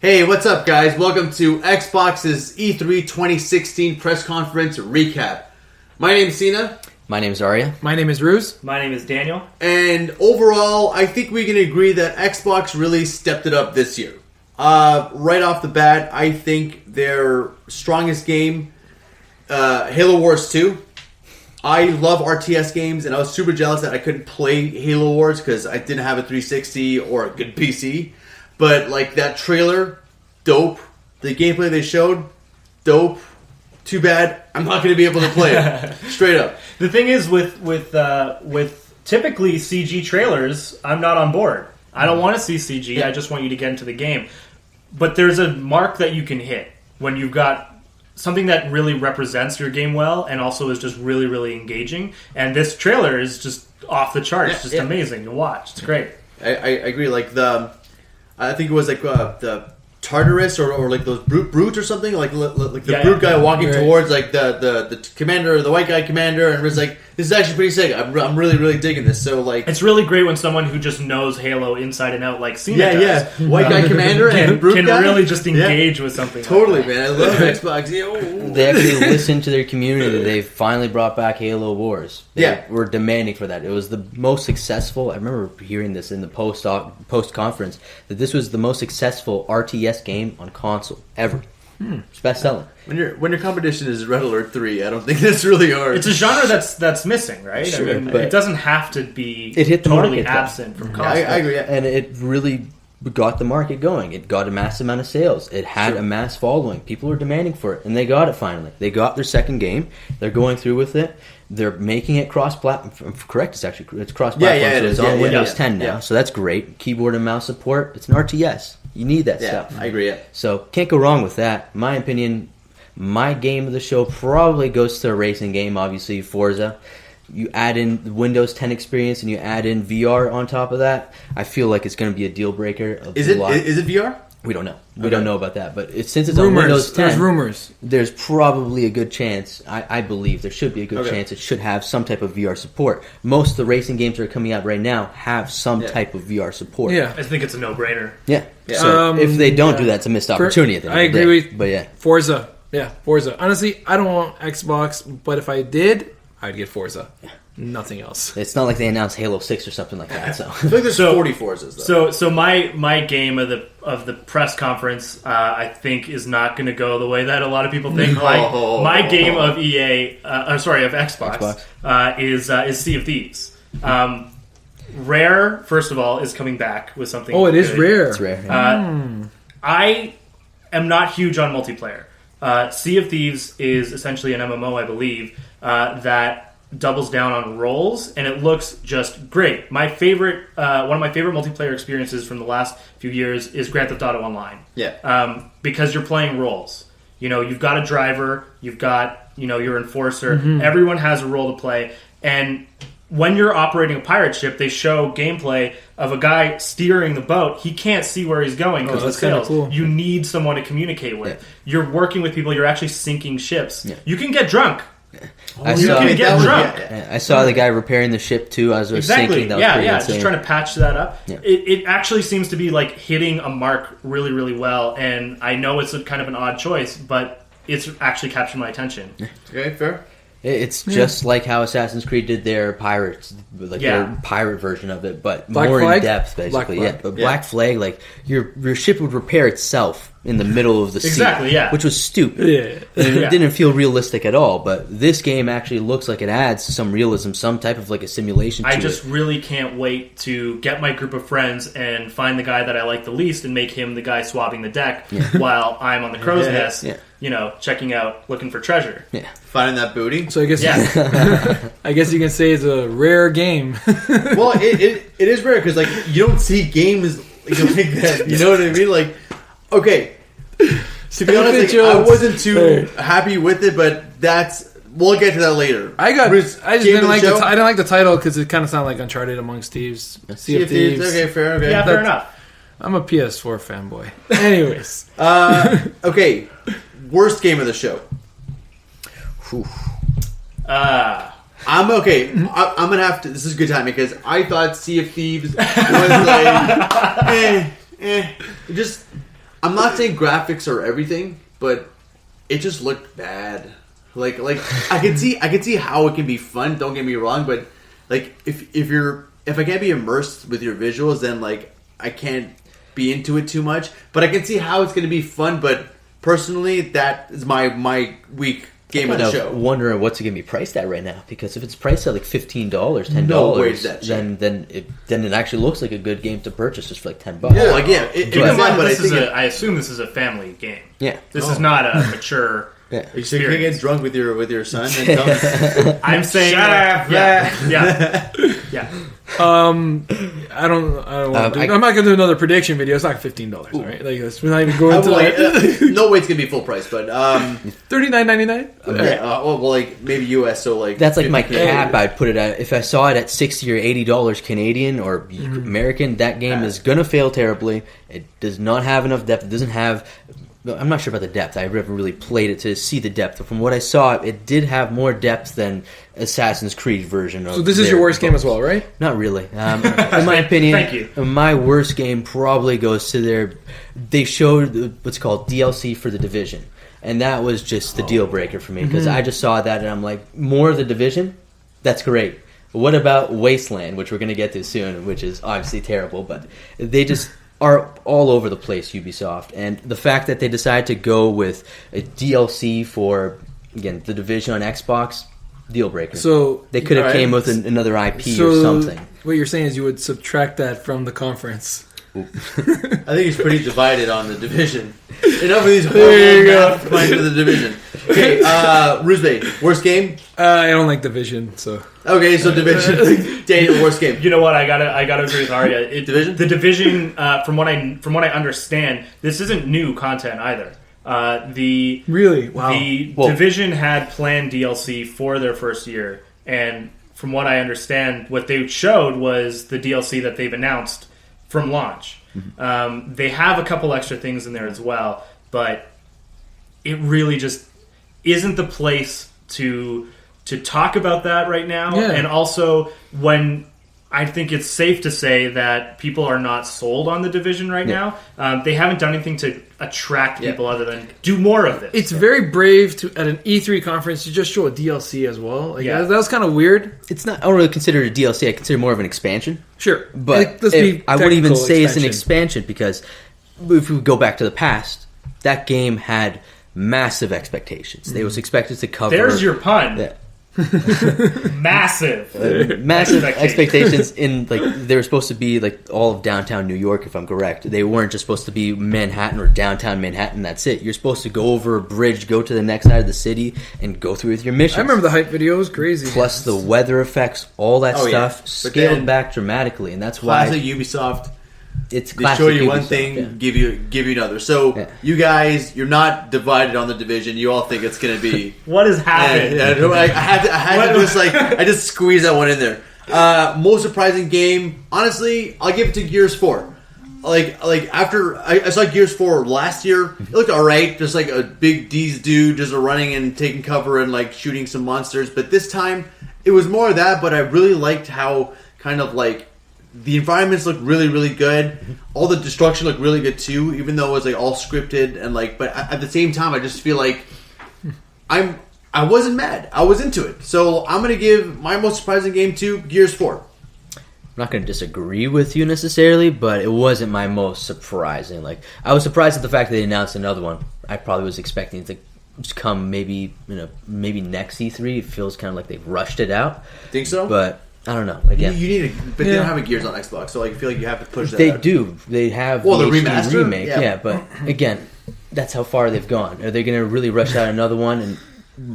Hey, what's up, guys? Welcome to Xbox's E3 2016 press conference recap. My name's Cena. My name is Arya. My name is Ruse. My name is Daniel. And overall, I think we can agree that Xbox really stepped it up this year. Right off the bat, I think their strongest game, Halo Wars 2. I love RTS games, and I was super jealous that I couldn't play Halo Wars because I didn't have a 360 or a good PC. But, like, that trailer, dope. The gameplay they showed, dope. Too bad I'm not going to be able to play it. Straight up. The thing is, with typically CG trailers, I'm not on board. I don't want to see CG. Yeah. I just want you to get into the game. But there's a mark that you can hit when you've got something that really represents your game well and also is just really, really engaging. And this trailer is just off the charts. It's just amazing to watch. It's great. I agree. Like, I think it was like the Tartarus or like those brute or something, like the brute guy walking towards like the commander, the white guy commander, and was like, this is actually pretty sick. I'm really digging this. So like, it's really great when someone who just knows Halo inside and out, like Cena does, white guy commander and brute can guy really just engage with something. Totally, like that. man. I love Xbox. They actually listened to their community. They finally brought back Halo Wars. They were demanding for that. It was the most successful. I remember hearing this in the post conference that this was the most successful RTS game on console ever. It's best selling. When your competition is Red Alert 3, I don't think that's really hard. It's a genre that's missing, right? Sure, I mean, but it doesn't have to be it hit the totally market, absent from console. I agree. And it really got the market going. It got a massive amount of sales. It had a mass following. People were demanding for it, and they got it finally. They got their second game. They're going through with it. They're making it cross-platform. Correct, it's cross-platform. So it's on Windows 10 now, so that's great. Keyboard and mouse support. It's an RTS. You need that stuff. I agree. Yeah. So can't go wrong with that. In my opinion, my game of the show probably goes to a racing game, obviously Forza. You add in the Windows 10 experience and you add in VR on top of that, I feel like it's going to be a deal breaker. Is it VR? We don't know. We don't know about that. But since it's on Windows 10, there's rumors. There's probably a good chance, I believe there should be a good chance it should have some type of VR support. Most of the racing games that are coming out right now have some type of VR support. Yeah. I think it's a no-brainer. Yeah. So if they don't do that, it's a missed opportunity. At the end I of the agree day. with But yeah. Forza. Yeah, Forza. Honestly, I don't want Xbox, but if I did, I'd get Forza. Nothing else. It's not like they announced Halo 6 or something like that. So I feel like there's 40 Forzas, though. So my game of the press conference, I think, is not going to go the way that a lot of people think. My game of Xbox. Is Sea of Thieves. Rare, first of all, is coming back with something. Oh, it is rare. it's rare. Yeah. I am not huge on multiplayer. Sea of Thieves is essentially an MMO, I believe, that doubles down on roles, and it looks just great. My favorite, one of my favorite multiplayer experiences from the last few years is Grand Theft Auto Online. Yeah. Because you're playing roles. You know, you've got a driver, you've got, your enforcer. Everyone has a role to play, and when you're operating a pirate ship, they show gameplay of a guy steering the boat. He can't see where he's going because of sails. Cool. You need someone to communicate with. Yeah. You're working with people. You're actually sinking ships. Yeah. You can get drunk. I You can get drunk. I saw the guy repairing the ship too as it was sinking. That was pretty insane. Just trying to patch that up. Yeah. It actually seems to be like hitting a mark really, really well. And I know it's a kind of an odd choice, but it's actually captured my attention. Okay, fair. It's just like how Assassin's Creed did their pirates, their pirate version of it, but Black more Flag? in depth, basically. Black Flag. But Black Flag, like your ship would repair itself in the middle of the sea, which was stupid. Yeah. And it didn't feel realistic at all. But this game actually looks like it adds some realism, some type of like a simulation. I just really can't wait to get my group of friends and find the guy that I like the least and make him the guy swabbing the deck while I'm on the crow's nest. Yeah. Checking out, looking for treasure. Yeah. Finding that booty. So I guess I guess you can say it's a rare game. Well, it is rare because like you don't see games like that. You know what I mean? Like, okay, to be honest, like, I wasn't too happy with it, but we'll get to that later. I just didn't like I didn't like the title because it kind of sounded like Uncharted Amongst Thieves. Sea of Thieves. Okay, fair. Okay, Yeah, fair enough. I'm a PS4 fanboy. Anyways, okay, worst game of the show. I'm okay. I'm gonna have to. This is a good time because I thought Sea of Thieves was like, just I'm not saying graphics are everything, but it just looked bad. Like I can see how it can be fun. Don't get me wrong, but like if I can't be immersed with your visuals, then like I can't be into it too much. But I can see how it's going to be fun. But personally, that is my weak game of the show. Wondering what's it going to be priced at right now, because if it's priced at like $15, $10, No way is that cheap. then it actually looks like a good game to purchase just for like $10. Yeah, like it's Keep in mind, but I assume this is a family game. Yeah. This is not a mature. Yeah. you say you're get drunk with your son and tell I'm saying, Shut up, yeah. I don't want to I'm not going to do another prediction video. It's not $15, right? Like, we're not even going to no way it's gonna be full price, but $39.99. well, like maybe US. So like That's like my 50K. cap. I'd put it at, if I saw it at $60 or $80 Canadian or American, that game is gonna fail terribly. It does not have enough depth. It doesn't have. I'm not sure about the depth. I never really played it to see the depth. But from what I saw, it did have more depth than Assassin's Creed version of. So this is your worst game as well, right? Not really. In my opinion, Thank you. my worst game probably goes to their. They showed what's called DLC for The Division, and that was just the deal breaker for me, because I just saw that and I'm like, more of The Division? That's great. What about Wasteland, which we're going to get to soon, which is obviously terrible, but they just are all over the place, Ubisoft. And the fact that they decided to go with a DLC for, again, The Division on Xbox, deal breaker. So they could have Right. came with another IP or something. What you're saying is you would subtract that from the conference. I think he's pretty divided on the Division. Enough of these There you horrible go. math playing for the Division. Okay, Ruzbe, worst game? I don't like Division, so Okay, so Division. Daniel, worst game. You know what? I gotta agree with Arya. Division? The Division, from what I understand, this isn't new content either. The really, wow. The Division had planned DLC for their first year, and from what I understand, what they showed was the DLC that they've announced from launch. They have a couple extra things in there as well, but it really just isn't the place to talk about that right now. Yeah. And also, when I think it's safe to say that people are not sold on the Division right now. They haven't done anything to attract people other than do more of this. It's very brave to at an E3 conference to just show a DLC as well. Like, that was kind of weird. It's not. I don't really consider it a DLC. I consider it more of an expansion. Sure, But let's be I wouldn't even technical say it's an expansion, because if we go back to the past, that game had massive expectations. They was expected to cover. There's your pun. Yeah. Massive expectations in, like, they were supposed to be like all of downtown New York, if I'm correct. They weren't just supposed to be Manhattan or downtown Manhattan. That's it. You're supposed to go over a bridge, go to the next side of the city, and go through with your mission. I remember the hype video. It was crazy. Plus the weather effects, all that stuff But scaled then, back dramatically, and that's why classic Ubisoft. it's They classic show you Ubisoft, one thing, yeah. give you another. So you guys, you're not divided on the Division. You all think it's going to be. What has happened? I had to just I just squeeze that one in there. Most surprising game, honestly, I'll give it to Gears 4. Like after I saw Gears 4 last year, it looked alright. Just like a big D's dude just running and taking cover and like shooting some monsters. But this time, it was more of that. But I really liked how kind of like the environments looked really, really good. All the destruction looked really good too, even though it was like all scripted and like. But at the same time, I just feel like I wasn't mad. I was into it. So I'm gonna give my most surprising game to Gears 4. I'm not going to disagree with you necessarily, but it wasn't my most surprising. Like, I was surprised at the fact that they announced another one. I probably was expecting it to just come maybe next E3. It feels kind of like they've rushed it out. Think so? But I don't know. Again, You need it, but they don't have a Gears on Xbox, so like, I feel like you have to push that. they out. do. They have Well, the the HD remaster? remake. Yeah. Yeah, but again, that's how far they've gone. Are they going to really rush out another one? And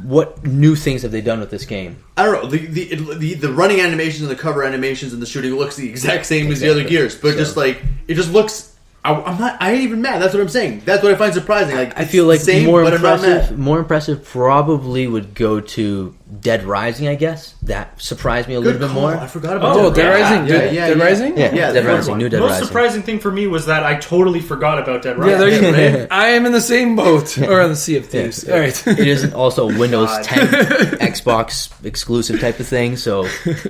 what new things have they done with this game? I don't know. The running animations and the cover animations and the shooting looks the exact same as the other Gears, but just like it just looks. I ain't even mad. That's what I'm saying. That's what I find surprising. Like I feel like same, more but I'm not mad. impressive. More impressive probably would go to Dead Rising, I guess. That surprised me a little bit call. more. I forgot about Oh, that. Dead Rising? Yeah, Dude, yeah, Dead yeah. Rising? Yeah, Yeah, Dead the Rising, new Dead Most Rising. surprising thing for me was that I totally forgot about Dead Yeah, Rising. there you go. I am in the same boat. Or on the Sea of Thieves. Yeah. All right. It isn't also a Windows God. 10 Xbox exclusive type of thing, so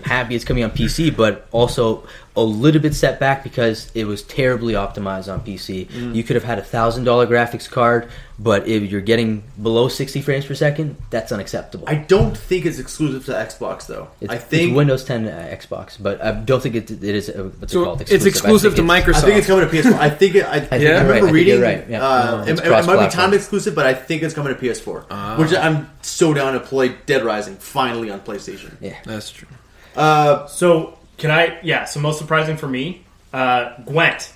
happy it's coming on PC, but also a little bit set back because it was terribly optimized on PC. You could have had $1,000 graphics card, but if you're getting below 60 frames per second, that's unacceptable. I don't think it's exclusive to Xbox though. It's Windows 10 Xbox, but I don't think it is what's it So called? it's exclusive to I think Microsoft. I think it's coming to PS4. I think I you're remember right. I think reading. you're right. Yeah. It It's might be cross-platform. timed exclusive, but I think it's coming to PS4. Which I'm so down to play Dead Rising finally on PlayStation. Yeah. That's true. So can I? Yeah. So most surprising for me, Gwent.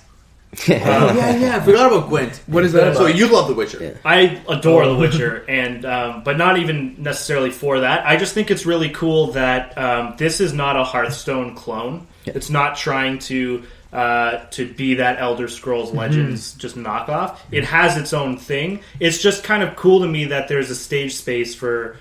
Yeah, I forgot about Gwent. What is that about? So you love The Witcher. I adore The Witcher, and but not even necessarily for that. I just think it's really cool that this is not a Hearthstone clone. Yeah. It's not trying to be that Elder Scrolls Legends just knockoff. It has its own thing. It's just kind of cool to me that there's a stage space for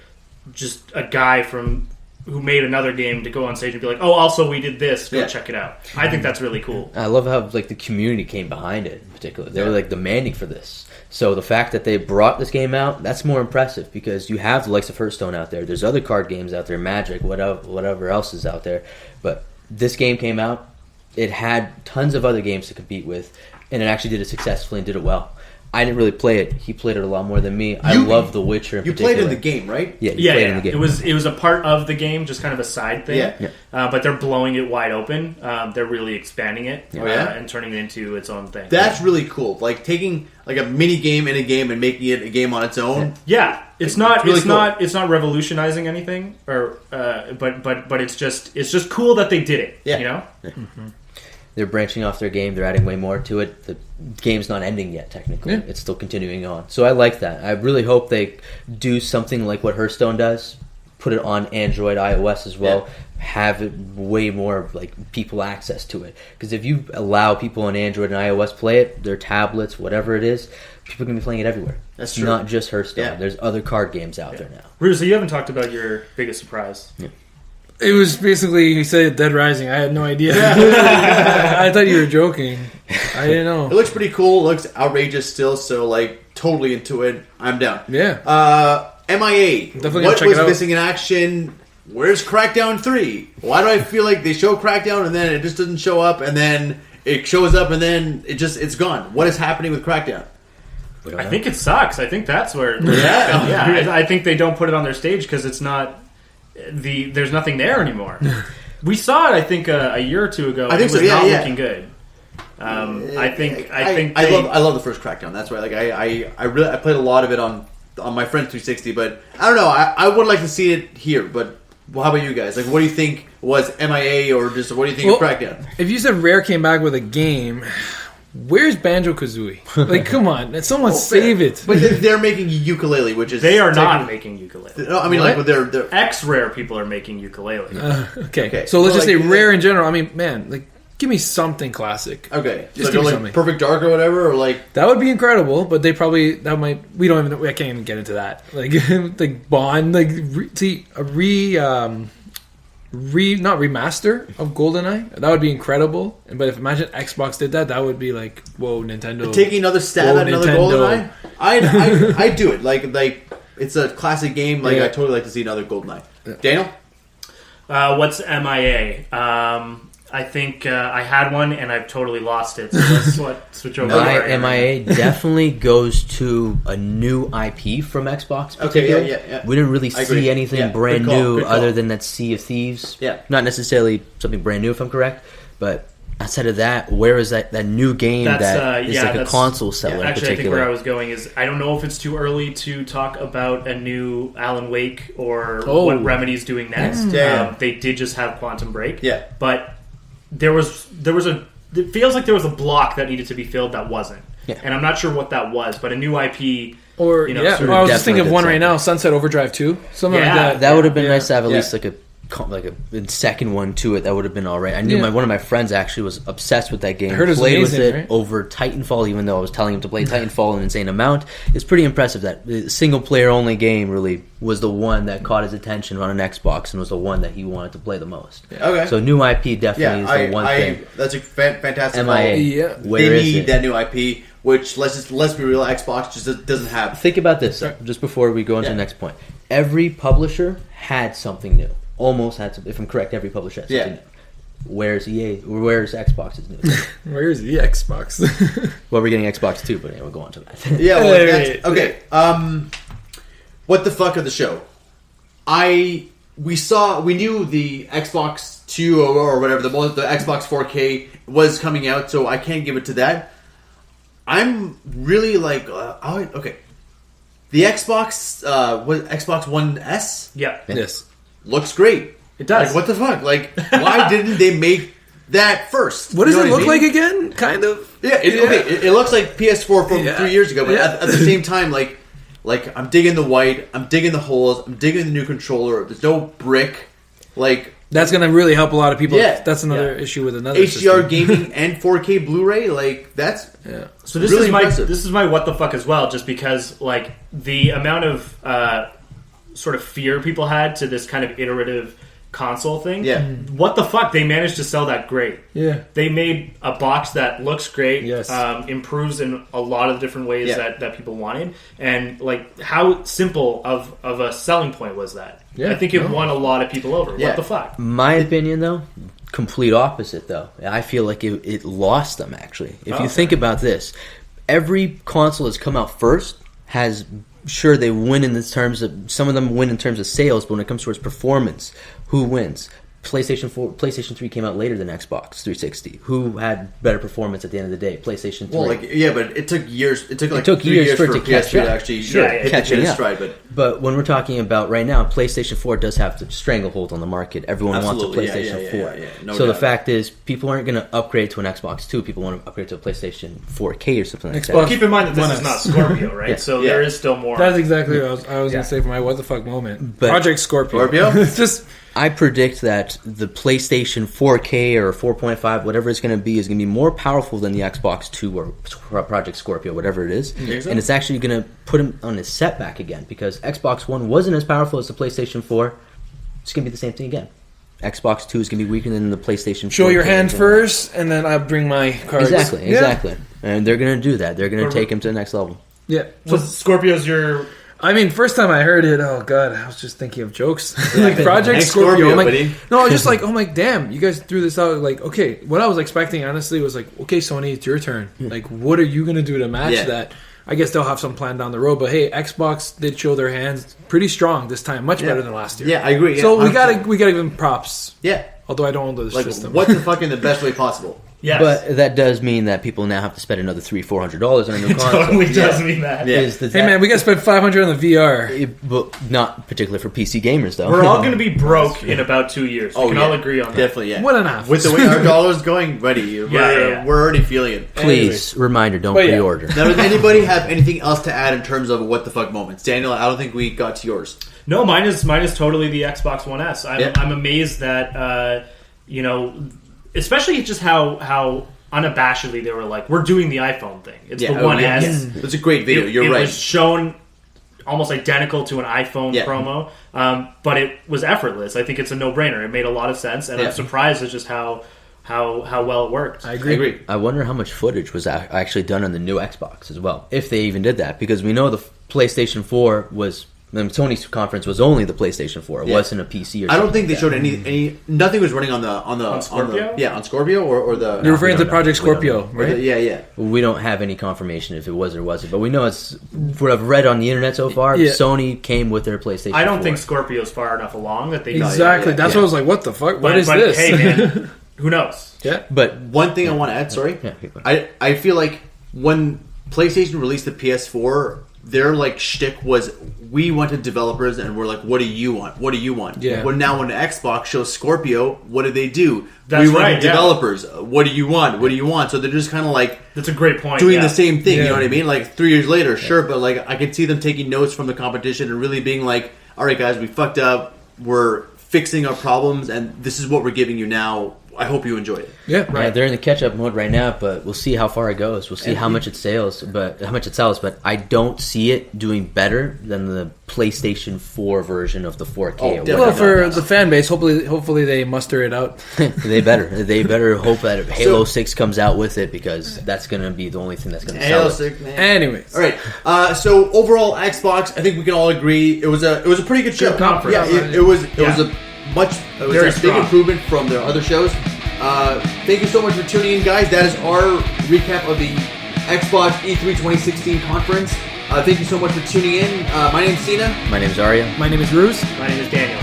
just a guy who made another game to go on stage and be like, oh, also we did this, go Yeah. check it out. I think that's really cool. I love how the community came behind it in particular. They were demanding for this. So the fact that they brought this game out, that's more impressive because you have the likes of Hearthstone out there. There's other card games out there, Magic, whatever else is out there. But this game came out, it had tons of other games to compete with, and it actually did it successfully and did it well. I didn't really play it. He played it a lot more than me. I love The Witcher in You particular. played in the game, right? Yeah, Yeah, played in the game. It was a part of the game, just kind of a side thing. Yeah. But they're blowing it wide open. They're really expanding it Oh, yeah? and turning it into its own thing. That's really cool. Like taking like a mini game in a game and making it a game on its own. Yeah, it's not really it's cool. not it's not revolutionizing anything, or but it's just cool that they did it. Yeah. You know. They're branching off their game. They're adding way more to it. The game's not ending yet, technically. Yeah. It's still continuing on. So I like that. I really hope they do something like what Hearthstone does. Put it on Android, iOS as well. Yeah. Have it way more people access to it. Because if you allow people on Android and iOS play it, their tablets, whatever it is, people can be playing it everywhere. That's true. Not just Hearthstone. Yeah. There's other card games out there now. Rudy, so you haven't talked about your biggest surprise. It was basically, he said Dead Rising. I had no idea. I thought you were joking. I didn't It know. looks pretty cool. It looks outrageous still. So totally into it. I'm down. Yeah. MIA. Definitely gonna What check was it out. missing in action? Where's Crackdown 3? Why do I feel like they show Crackdown and then it just doesn't show up, and then it shows up and then it's gone? What is happening with Crackdown? I think it sucks. I think that's where. Yeah. I think they don't put it on their stage because it's not there's nothing there anymore. We saw it, I think, a year or two ago. I think it was so, yeah, not yeah. looking good. I think I love the first Crackdown. That's why I played a lot of it on my friend's 360, but I don't know. I would like to see it here, but how about you guys? What do you think was MIA, or just what do you think of Crackdown? If you said Rare came back with a game, where's Banjo-Kazooie? Come on. Someone save it. But they're making ukulele, which is they are not making ukulele. No, I mean What? they're X-Rare people are making ukulele. Okay. So let's just say Rare in general. I mean, man, give me something classic. okay. Just So give me like something. Perfect Dark or whatever, or That would be incredible, but I can't even get into that. Bond, not remaster of GoldenEye. That would be incredible. But if imagine Xbox did that, that would be whoa, Nintendo. taking another stab Whoa, at another Nintendo. GoldenEye. I do it. It's a classic game. Yeah. I totally like to see another GoldenEye. Daniel? What's MIA? I think I had one and I've totally lost it. So let's switch over. My MIA definitely goes to a new IP from Xbox. Okay, particularly. yeah. We didn't really I agree. see anything Yeah, brand good call, new good call. other than that Sea of Thieves. Yeah. Not necessarily something brand new, if I'm correct, but outside of that, where is that new game that is a console seller in Actually, I think particular? where I was going is I don't know if it's too early to talk about a new Alan Wake or what Remedy's doing next. Yeah. They did just have Quantum Break. Yeah. But there was it feels like there was a block that needed to be filled that wasn't. Yeah. And I'm not sure what that was, but a new IP Or you know, yeah, sort of well, I was just thinking of definitely one did right now, Sunset Overdrive 2, something Yeah. like that. That would have been Yeah. nice to have at Yeah. least a a second one to it that would have been all right. I knew one of my friends actually was obsessed with that game. I heard it was played amazing, with it right? over Titanfall, even though I was telling him to play Titanfall an insane amount. It's pretty impressive that the single player only game really was the one that caught his attention on an Xbox and was the one that he wanted to play the most. Okay. So new IP definitely is the one thing. That's a fantastic call. MIA. Yeah. Where They is need it? that new IP, which let's be real, Xbox just doesn't have. Think about this just before we go into the next point. Every publisher had something new. Almost had something. If I'm correct, every publisher had something new. Where's EA? Where's Xbox's new? Where's the Xbox? Well, we're getting Xbox 2, but we'll go on to that. Yeah, well, Hey. okay. What the fuck of the show? We knew the Xbox 2 or whatever, the Xbox 4K was coming out, so I can't give it to that. I'm really like, okay. The Xbox, Xbox One S? Yeah. Yes. Looks great. It does. Like, what the fuck? Like, why didn't they make that first? What does You know it look I mean? like again? Kind of. Yeah, it looks like PS4 from 3 years ago, but Yeah. at the same time, like I'm digging the white, I'm digging the holes, I'm digging the new controller. There's no brick, like That's going to really help a lot of people. Yeah. That's another issue with another HDR system. gaming and 4K Blu-ray. Like that's So this really is my impressive. this is my what the fuck as well, just because like the amount of sort of fear people had to this kind of iterative console thing. Yeah. What the fuck? They managed to sell that great. Yeah. They made a box that looks great, Yes. improves in a lot of different ways Yeah. that people wanted, and like how simple of a selling point was that? Yeah, I think it no. won a lot of people over. Yeah. What the fuck? My opinion, though, complete opposite, though. I feel like it lost them, actually. If you think about this, every console that's come out first has... Sure, they win in the terms of... Some of them win in terms of sales, but when it comes towards performance, who wins? PlayStation 3 came out later than Xbox 360. Who had better performance at the end of the day? PlayStation 3. well, like but it took years. It took like took 3 years for it to PS3 catch up. to actually Sure, catching hit up. stride. But when we're talking about right now, PlayStation 4 does have the stranglehold on the market. Everyone Absolutely, wants a yeah, PlayStation yeah, 4. yeah, no so the doubt. fact is, people aren't going to upgrade to an Xbox 2. People want to upgrade to a PlayStation 4K or something like Xbox- that. Keep in mind that this One is S. not Scorpio, right? Yeah. So Yeah. there is still more. That's exactly what I was going to say for my what the fuck moment. But- Project Scorpio. Scorpio? It's just... I predict that the PlayStation 4K or 4.5, whatever it's going to be, is going to be more powerful than the Xbox 2 or Project Scorpio, whatever it is. so? And it's actually going to put him on his setback again because Xbox One wasn't as powerful as the PlayStation 4. It's going to be the same thing again. Xbox 2 is going to be weaker than the PlayStation 4. Show your hand first, and then I'll bring my cards. Exactly. And they're going to do that. They're going to take him to the next level. Yeah. So Scorpio's your... I mean, first time I heard it, oh god, I was just thinking of jokes. Like Project Thanks, Scorpio. Scorpio, I'm like, buddy. no, I was just like, oh my damn, you guys threw this out. Like, okay, what I was expecting honestly was like, okay, Sony, it's your turn. Like, what are you gonna do to match Yeah. that? I guess they'll have some plan down the road, but hey, Xbox did show their hands pretty strong this time, much better than last year. Yeah, I agree. Yeah, So we 100%. gotta give them props. Yeah, Although I don't own the like system. what the fuck in the best way possible. Yes. But that does mean that people now have to spend another $300-$400 on a new console. totally does mean that. Yeah. Hey man, we gotta spend $500 on the VR. But not particularly for PC gamers, though. We're all going to be broke in about 2 years. We can all agree on that. Definitely, yeah. 1.5. With the way our dollar's going, buddy, yeah. we're already feeling it. Please, reminder, don't But yeah. pre-order. Now, does anybody have anything else to add in terms of what the fuck moments? Daniel, I don't think we got to yours. No, mine is totally the Xbox One S. I'm amazed that especially just how unabashedly they were like, we're doing the iPhone thing. It's the One S. Yes. It's a great video. You're it right. was shown almost identical to an iPhone Yeah. promo, but it was effortless. I think it's a no-brainer. It made a lot of sense, and Yeah. I'm surprised at just how well it worked. I I agree. agree. I wonder how much footage was actually done on the new Xbox as well, if they even did that, because we know the PlayStation 4 was... Sony's conference was only the PlayStation 4. It Yeah. wasn't a PC or I don't something think they like showed that. any. Nothing was running on the Scorpio? on Scorpio or the. You're referring we to don't Project know. We don't Scorpio, know. or the- right? yeah. We don't have any confirmation if it was or wasn't, but we know it's... What I've read on the internet so far, Yeah. Sony came with their PlayStation 4. I don't think Scorpio's far enough along that they Exactly. yeah, That's yeah. what I was like, what the fuck? But, What is but this? hey, man, who knows? Yeah. But One thing I want to add. Sorry. Yeah, keep going. I feel like when PlayStation released the PS4, their like shtick was we wanted developers and we're like, what do you want? What do you want? Yeah. Well, now when Xbox shows Scorpio, what do they do? That's we wanted right, yeah. developers. What do you want? What do you want? So they're just kind of like That's a great point. doing yeah. the same thing. You Yeah. know what I mean? Like 3 years later, sure, but like I can see them taking notes from the competition and really being like, all right, guys, we fucked up. We're fixing our problems, and this is what we're giving you now. I hope you enjoy it. Yeah, Yeah, they're in the catch-up mode right now, but we'll see how far it goes. We'll see how much it sells, but I don't see it doing better than the PlayStation 4 version of the 4K. Oh, or definitely. Well, whatever. for the fan base, hopefully they muster it out. They better hope that Halo 6 comes out with it, because that's going to be the only thing that's going to sell Halo it. 6, man. Anyways, All right. So overall, Xbox, I think we can all agree it was a pretty good show. Good conference. Yeah, it was a Very big strong. improvement from their other shows. Thank you so much for tuning in, guys. That is our recap of the Xbox E3 2016 conference. Thank you so much for tuning in. My name's Cena. My name's Arya. my name is Ruse. My name is Daniel.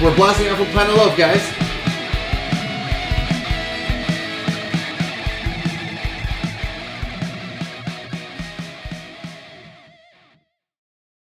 We're blasting off from Planet Love, guys.